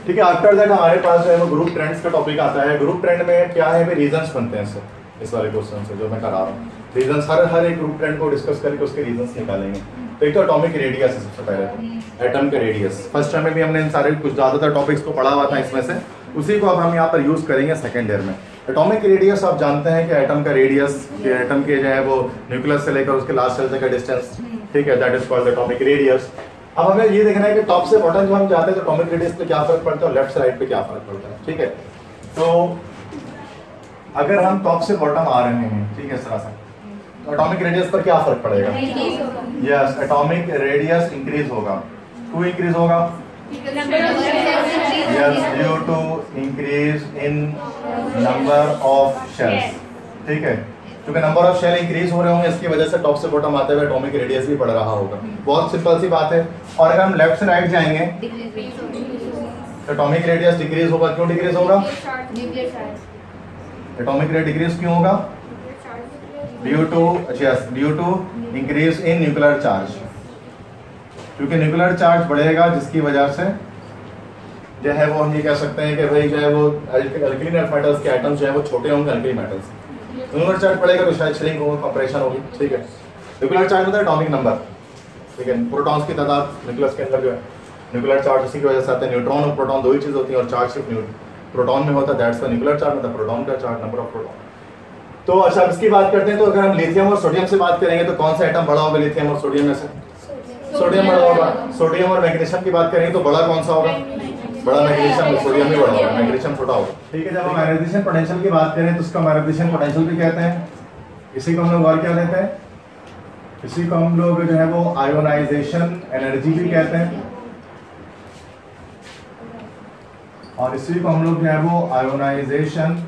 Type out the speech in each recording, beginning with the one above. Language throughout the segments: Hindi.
ठीक है, आफ्टर दैट हमारे पास जो है वो ग्रुप ट्रेंड्स का टॉपिक आता है। ग्रुप ट्रेंड में क्या है, रीजंस बनते हैं इससे, इस वाले क्वेश्चन से जो मैं करा रहा हूँ। रीजंस हर एक ग्रुप ट्रेंड को डिस्कस करके उसके रीजंस निकालेंगे। तो एक तो एटॉमिक रेडियस है सबसे पहले, तो एटम का रेडियस फर्स्ट टर्म में भी हमने इन सारे कुछ ज़्यादातर टॉपिक्स को पढ़ा हुआ था इसमें से, उसी को अब हम यहाँ पर यूज़ करेंगे सेकेंड ईयर में। एटॉमिक रेडियस आप जानते हैं कि एटम का रेडियस, एटम के जो है वो न्यूक्लियस से लेकर उसके लास्ट सेल तक का डिस्टेंस, ठीक है, that is called atomic radius. अब हमें ये देखना है कि टॉप से बॉटम जो हम जाते हैं तो एटॉमिक रेडियस पे क्या फर्क पड़ता है और लेफ्ट से राइट पे क्या फर्क पड़ता है, ठीक है। तो अगर हम टॉप से बॉटम आ रहे हैं, ठीक है, इस तरह से, तो एटॉमिक रेडियस पर क्या फर्क पड़ेगा? यस, एटॉमिक रेडियस इंक्रीज होगा। क्यों इंक्रीज होगा? Yes, due to increase in number of shells, ठीक है, क्योंकि नंबर ऑफ शेल इंक्रीज हो रहे होंगे, इसकी वजह से टॉप से बॉटम आते हुए एटॉमिक रेडियस भी बढ़ रहा होगा। बहुत सिंपल सी बात है। और अगर हम लेफ्ट से राइट जाएंगे तो एटॉमिक रेडियस डिक्रीज होगा। क्यों डिक्रीज होगा? एटॉमिक रेडियस डिक्रीज क्यों होगा? Due to increase in nuclear charge, क्योंकि न्यूक्लियर चार्ज बढ़ेगा जिसकी वजह से जो है वो हम ये कह सकते हैं कि भाई जो है वो अल्कली मेटल्स के एटम्स जो है वो छोटे होंगे अल्कली मेटल्स। न्यूक्लियर चार्ज बढ़ेगा तो शायद श्रिंक होगा, कंप्रेशन होगी, ठीक है। न्यूक्लियर चार्ज होता है एटॉमिक नंबर, ठीक है, प्रोटॉन्स की तादाद न्यूक्लियस के अंदर जो है। न्यूक्लियर चार्ज उसी की वजह से आता है। न्यूट्रॉन और प्रोटॉन दो ही चीज़ होती है और चार्ज सिर्फ प्रोटॉन में होता है, दैट्स द न्यूक्लियर चार्ज, मतलब प्रोटॉन का चार्ज, नंबर ऑफ प्रोटॉन। तो अच्छा, इसकी बात करते हैं। तो अगर हम लिथियम और सोडियम से बात करेंगे तो कौन सा एटम बड़ा होगा लिथियम और सोडियम में से? सोडियम बड़ा होगा। सोडियम और मैग्नीशियम की बात करेंगे तो बड़ा कौन सा होगा? बड़ा मैग्नीशियम, सोडियम भी बड़ा होगा, मैग्नीशियम छोटा होगा, ठीक है। जब हम आयोनाइजेशन पोटेंशियल की बात करें तो उसका आयोनाइजेशन पोटेंशियल भी कहते हैं। इसी को हम लोग और क्या लेते हैं? इसी को हम लोग जो है वो आयोनाइजेशन एनर्जी भी कहते हैं, और इसी को हम लोग जो है वो आयोनाइजेशन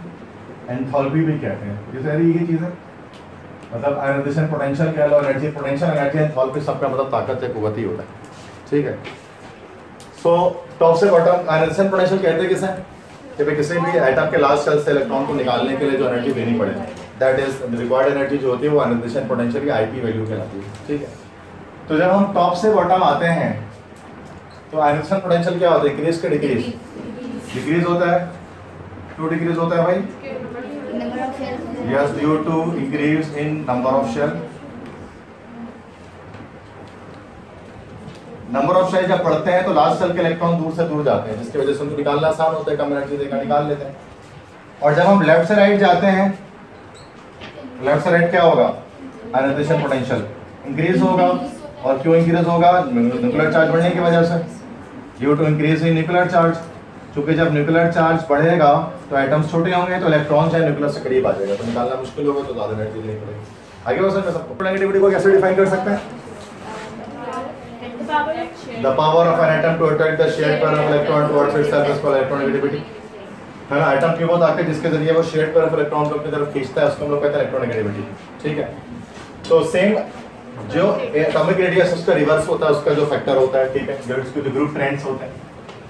एंथैल्पी भी कहते हैं। ये सारी ये चीज़ है, मतलब आयोनाइजेशन पोटेंशियल कह लो, एनर्जी पोटेंशियल, एनर्जी एंथैल्पी, सबका मतलब ताकत है, कुव्वत ही होता है, ठीक है। सो टॉप से बॉटम आयोनाइजेशन पोटेंशियल कहते हैं किसे? कि भाई किसी भी एटम के लास्ट शेल से इलेक्ट्रॉन को निकालने के लिए जो एनर्जी देनी पड़े, दैट इज रिक्वायर्ड एनर्जी जो होती है वो आयोनाइजेशन पोटेंशियल की आईपी वैल्यू कहलाती है, ठीक है। तो जब हम टॉप से बॉटम आते हैं तो आयोनाइजेशन पोटेंशियल क्या होता है? इंक्रीज का डिक्रीज? डिक्रीज होता है। क्यों डिक्रीज होता है भाई? Yes, due to increase in number of shell. Number of shell जब बढ़ते हैं तो लास्ट शेल के इलेक्ट्रॉन दूर से दूर जाते हैं, जिसकी वजह से उनको निकालना आसान होता है, कम एनर्जी देकर निकाल लेते हैं। और जब हम लेफ्ट से राइट जाते हैं, लेफ्ट से राइट क्या होगा? आयोनाइजेशन पोटेंशियल इंक्रीज होगा। और क्यों इंक्रीज होगा? न्यूक्लियर चार्ज बढ़ने की वजह से, due to increase in nuclear charge. क्योंकि जब न्यूक्लियर चार्ज बढ़ेगा तो एटम्स छोटे होंगे तो इलेक्ट्रॉन चाहे न्यूक्लियस से करीब आ जाएगा, तो निकालना मुश्किल होगा, तो ज्यादा एनर्जी देनी पड़ेगी। आगे हो सकता है सबको। नेगेटिविटी को कैसे डिफाइन कर सकते हैं? The power of an atom to attract the shared pair of electron towards itself is called electronegativity, है ना। एटम की वो ताकत जिसके जरिए वो शेयर्ड पेयर ऑफ इलेक्ट्रॉन को अपनी तरफ खींचता है, उसको हम लोग कहते हैं इलेक्ट्रोनेगेटिविटी, ठीक है। तो सेम जो एटॉमिक रेडियस उसका रिवर्स होता है, उसका जो फैक्टर होता है, ठीक है, जो इसके जो ग्रुप ट्रेंड्स होते हैं।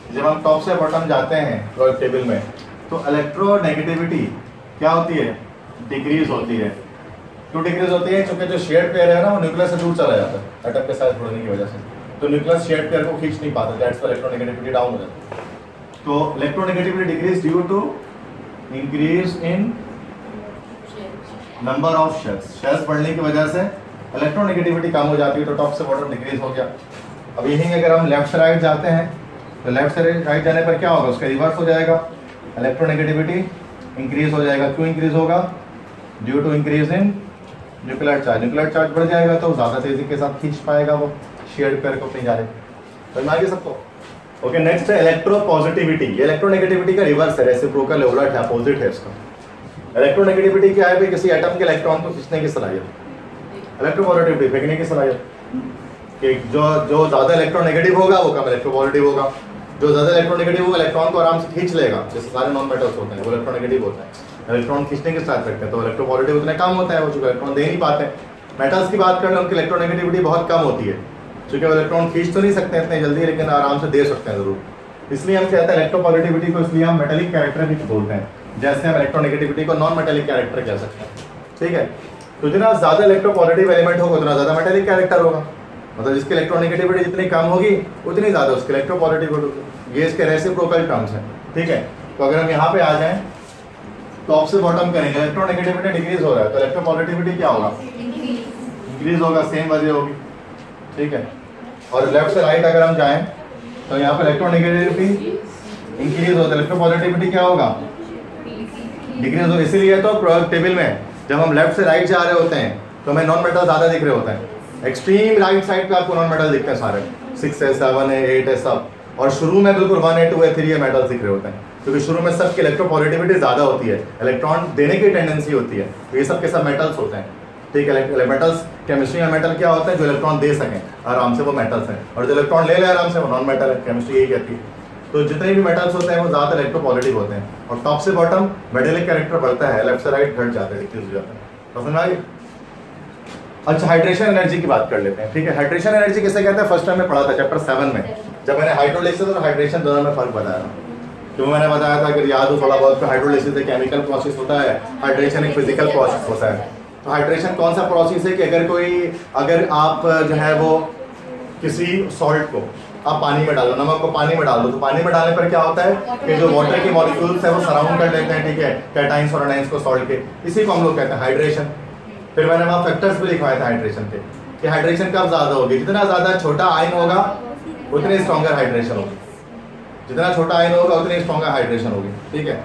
जब हम टॉप से बॉटम जाते हैं पीरियोडिक टेबल में तो इलेक्ट्रोनेगेटिविटी क्या होती है? डिक्रीज होती है। क्यों डिक्रीज होती है? क्योंकि जो शेयर्ड पेयर है ना वो न्यूक्लियस से दूर चला जाता है एटम के साथ जुड़ने की वजह से, तो न्यूक्लियस शेयर्ड पेयर को खींच नहीं पाता, दैट्स व्हाई इलेक्ट्रोनेगेटिविटी डाउन हो जाती है। तो electronegativity decrease due to increase in number of shells. Shells बढ़ने की वजह से इलेक्ट्रोनेगेटिविटी कम हो जाती है, तो टॉप से बॉटम डिक्रीज हो गया। अब यही अगर हम लेफ्ट से राइट जाते हैं तो लेफ्ट से राइट जाने पर क्या होगा? उसका रिवर्स हो जाएगा, इलेक्ट्रोनेगेटिविटी इंक्रीज हो जाएगा। क्यों इंक्रीज होगा? Due to increase in nuclear charge. Nuclear charge बढ़ जाएगा तो ज़्यादा तेजी के साथ खींच पाएगा वो शेयर्ड पेयर को अपनी जाने। समझ आगे सबको? ओके, नेक्स्ट है इलेक्ट्रोपॉजिटिविटी। ये इलेक्ट्रोनेगेटिविटी का रिवर्स है, रेसिप्रोकल है, उलट है, अपोजिट है इसका। इलेक्ट्रोनेगेटिविटी क्या है? किसी एटम के इलेक्ट्रॉन को खींचने की सलाहियत। इलेक्ट्रोपॉजिटिविटी फेंकने की सलाहियत, कि जो ज़्यादा इलेक्ट्रोनेगेटिव होगा वो कम इलेक्ट्रोपॉजिटिव होगा, जो ज़्यादा इलेक्ट्रोनेगेटिव होगा इलेक्ट्रॉन को आराम से खींच लेगा। जैसे सारे नॉन मेटल्स होते हैं वो इलेक्ट्रोनेगेटिव होता है, इलेक्ट्रॉन खींचने के साथ रखते हैं, तो इलेक्ट्रोपॉजिटिव उतने कम होता है, वो जो इलेक्ट्रॉन दे नहीं पाते। मेटल्स की बात करें उनकी इलेक्ट्रोनेगेटिविटी बहुत कम होती है, क्योंकि वो इलेक्ट्रॉन खींच तो नहीं सकते इतने जल्दी, लेकिन आराम से दे सकते हैं जरूर। इसलिए हम कहते हैं इलेक्ट्रोपॉजिटिविटी को, इसलिए हम मेटेलिक कैरेक्टर भी बोलते हैं, जैसे हम इलेक्ट्रोनेगेटिविटी को नॉन मेटेलिक कैरेक्टर कह सकते हैं, ठीक है। तो जितना ज़्यादा इलेक्ट्रोपॉजिटिव एलिमेंट होगा उतना ज़्यादा मेटेलिक कैरेक्टर होगा। मतलब जिसकी इलेक्ट्रोनेगेटिविटी जितनी कम होगी उतनी ज़्यादा उसकी इलेक्ट्रोपॉजिटिविटी। ये इसके रेसिप्रोकल टर्म्स हैं, ठीक है। तो अगर हम यहाँ पे आ जाएं टॉप से बॉटम करेंगे, इलेक्ट्रोनेगेटिविटी डिक्रीज हो रहा है तो इलेक्ट्रोपॉजिटिविटी क्या होगा, इंक्रीज होगा, सेम वजह होगी, ठीक है। और लेफ्ट से राइट अगर हम जाएं तो यहाँ पे इलेक्ट्रोनेगेटिविटी इंक्रीज होता है, इलेक्ट्रोपॉजिटिविटी क्या होगा, डिक्रीज होगा। इसीलिए तो प्रोडक्ट टेबल में जब हम लेफ्ट से राइट जा रहे होते हैं तो हमें नॉन मेटल ज़्यादा दिख रहे होते हैं। एक्सट्रीम राइट साइड पे आपको नॉन मेटल दिखते हैं सारे, 6 है, 7 है, 8 है सब, और शुरू में बिल्कुल 1 है, 2 है, 3 है मेटल दिख रहे होते हैं, क्योंकि शुरू में सबकी इलेक्ट्रोपॉजिटिविटी ज़्यादा होती है, इलेक्ट्रॉन देने की टेंडेंसी होती है, तो ये सब के सब मेटल्स होते हैं, ठीक है। मेटल्स केमिस्ट्री में मेटल क्या होता है, जो इलेक्ट्रॉन दे सकें आराम से वो मेटल्स हैं, और जो इलेक्ट्रॉन ले ले आराम से वो नॉन मेटल है, केमिस्ट्री यही कहती है। तो जितने भी मेटल्स होते हैं वो ज़्यादा इलेक्ट्रोपॉजिटिव होते हैं, और टॉप से बॉटम मेटेलिक कैरेक्टर बढ़ता है, लेफ्ट से राइट घट जाता है, डिक्रीज हो जाता है। समझ में आ गई? अच्छा, हाइड्रेशन एनर्जी की बात कर लेते हैं, ठीक है। हाइड्रेशन एनर्जी किसे कहते हैं, फर्स्ट टाइम में पढ़ा था चैप्टर 7 में, जब मैंने हाइड्रोलिसिस और हाइड्रेशन दोनों में फर्क बताया था। तो मैंने बताया था कि याद हो थोड़ा बहुत, हाइड्रोलिसिस एक केमिकल प्रोसेस होता है, हाइड्रेशन एक फिजिकल प्रोसेस होता है। तो हाइड्रेशन कौन सा प्रोसेस है कि अगर आप जो है वो किसी सॉल्ट को आप पानी में डालो, नमक को पानी में डाल दो, तो पानी में डालने पर क्या होता है कि जो वाटर के मॉलिक्यूल्स है वो सराउंड कर लेते हैं, ठीक है, कैटाइंस और एनाइंस को सॉल्ट के, इसी को हम लोग कहते हैं हाइड्रेशन। फिर मैंने वहाँ फैक्टर्स भी लिखवाए थे हाइड्रेशन के, कि हाइड्रेशन कब ज्यादा होगी, जितना ज्यादा छोटा आयन होगा उतनी स्ट्रॉन्गर हाइड्रेशन होगी, जितना छोटा आयन होगा उतनी स्ट्रॉन्गर हाइड्रेशन होगी, ठीक है।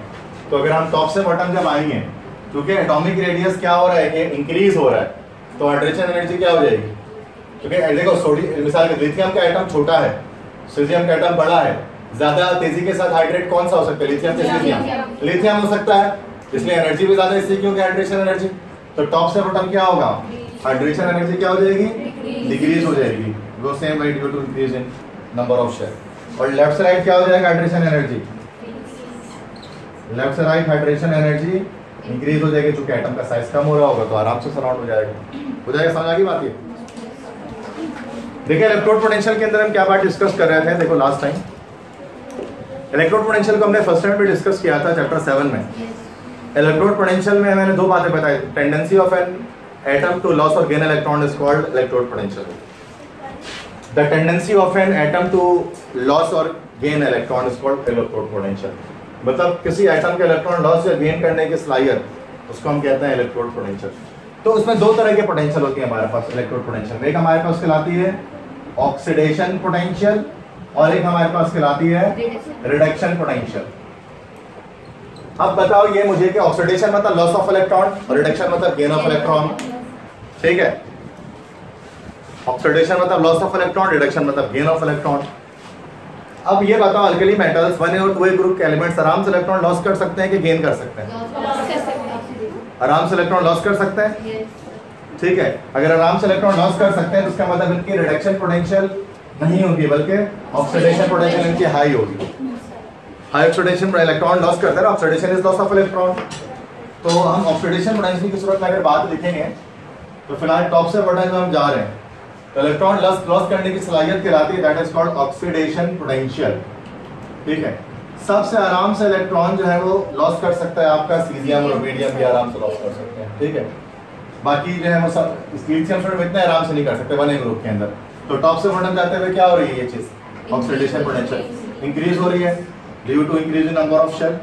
तो अगर हम टॉप से बॉटम जब आएंगे, क्योंकि एटॉमिक रेडियस क्या हो रहा है कि इंक्रीज हो रहा है, तो हाइड्रेशन एनर्जी क्या हो जाएगी, क्योंकि देखो सोडियम मिसाल के लिथियम का एटम छोटा है, सीजियम का एटम बड़ा है, ज्यादा तेजी के साथ हाइड्रेट कौन सा हो सकता है, लिथियम से सीजियम, लिथियम हो सकता है, इसलिए एनर्जी भी ज्यादा इसलिए क्योंकि हाइड्रेशन एनर्जी। तो टॉप से बॉटम क्या होगा, हाइड्रेशन एनर्जी क्या हो जाएगी, डिक्रीज हो जाएगी, वो same why due to increase in number of share. और लेफ्ट से राइट क्या हो जाएगा, हाइड्रेशन एनर्जी, लेफ्ट से राइट हाइड्रेशन एनर्जी इंक्रीज हो जाएगी, चूंकि एटम का साइज कम हो रहा होगा तो आराम से सराउंड हो जाएगा। समझ आ गई बात ये? देखिए इलेक्ट्रोड पोटेंशियल के अंदर हम क्या बात डिस्कस कर रहे थे, देखो लास्ट टाइम इलेक्ट्रोड पोटेंशियल को हमने फर्स्ट टाइम भी डिस्कस किया था चैप्टर 7 में। इलेक्ट्रोड पोटेंशियल में मैंने 2 बातें बताई, tendency of an atom to loss और gain electron is called electrode potential. The tendency of an atom to loss और gain electron is called electrode potential. मतलब किसी एटम के इलेक्ट्रॉन लॉस या गेन करने की सलाहियत, उसको हम कहते हैं इलेक्ट्रोड पोटेंशियल। तो उसमें 2 तरह के पोटेंशियल होती है हमारे पास इलेक्ट्रोड पोटेंशियल में, एक हमारे पास कहलाती है ऑक्सीडेशन पोटेंशियल और एक हमारे पास कहलाती है रिडक्शन पोटेंशियल। अब बताओ ये मुझे कि ऑक्सीडेशन मतलब लॉस ऑफ इलेक्ट्रॉन और रिडक्शन मतलब गेन ऑफ इलेक्ट्रॉन, ठीक है। ऑक्सीडेशन मतलब लॉस ऑफ इलेक्ट्रॉन, रिडक्शन मतलब गेन ऑफ इलेक्ट्रॉन। अब ये बताओ अल्कली मेटल्स 1A और 2A ग्रुप के एलिमेंट्स आराम से इलेक्ट्रॉन लॉस कर सकते हैं कि गेन कर सकते हैं? आराम से इलेक्ट्रॉन लॉस कर सकते हैं, ठीक है। अगर आराम से इलेक्ट्रॉन लॉस कर सकते हैं तो इसका मतलब इनकी रिडक्शन पोटेंशियल नहीं होगी बल्कि ऑक्सीडेशन पोटेंशियल इनकी हाई होगी। हाई ऑक्सीडेशन पर इलेक्ट्रॉन लॉस करता है, oxidation is loss of electron. तो हम ऑक्सीडेशन पोटेंशियल की सूरत में अगर बात लिखेंगे तो फिलहाल टॉप से बॉटम में हम जा रहे हैं, तो इलेक्ट्रॉन लॉस करने की सलाहियत कहलाती है, that is called oxidation potential, ठीक है। सबसे आराम से इलेक्ट्रॉन जो है वो लॉस कर सकता है आपका सीजियम और मीडियम भी आराम से लॉस कर सकते हैं, ठीक है। बाकी जो है वो सब लिथियम में इतने आराम से नहीं कर सकते 1A ग्रुप के अंदर। तो टॉप से बॉटम जाते हुए क्या हो रही है, ये चीज ऑक्सीडेशन पोटेंशियल इंक्रीज हो रही है due to increase in number of shell,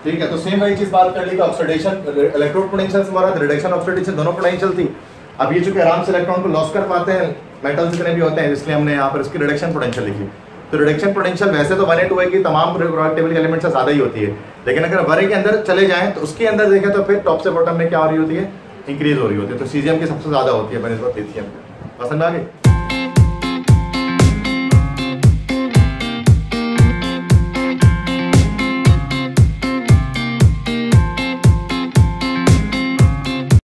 ठीक है। तो सेम वही चीज बात कर ली कि ऑक्सीडेशन इलेक्ट्रोड पोटेंशियल से हमारा रिडक्शन ऑक्सीडेशन दोनों पोटेंशियल थी। अब ये चूंकि आराम से इलेक्ट्रॉन को लॉस कर पाते हैं, मेटल्स जितने भी होते हैं, इसलिए हमने यहाँ पर इसकी रिडक्शन पोटेंशियल लिखी। तो रिडक्शन पोटेंशियल वैसे तो 1A 2A की तमाम पीरियोडिक टेबल के एलिमेंट से ज्यादा ही होती है, लेकिन अगर 1A के अंदर चले जाएं तो उसके अंदर देखें तो फिर टॉप से बॉटम में क्या हो रही होती है, इंक्रीज हो रही होती है। तो सीजियम की सबसे ज्यादा होती है बनिस्बत लिथियम। पसंद आ गई?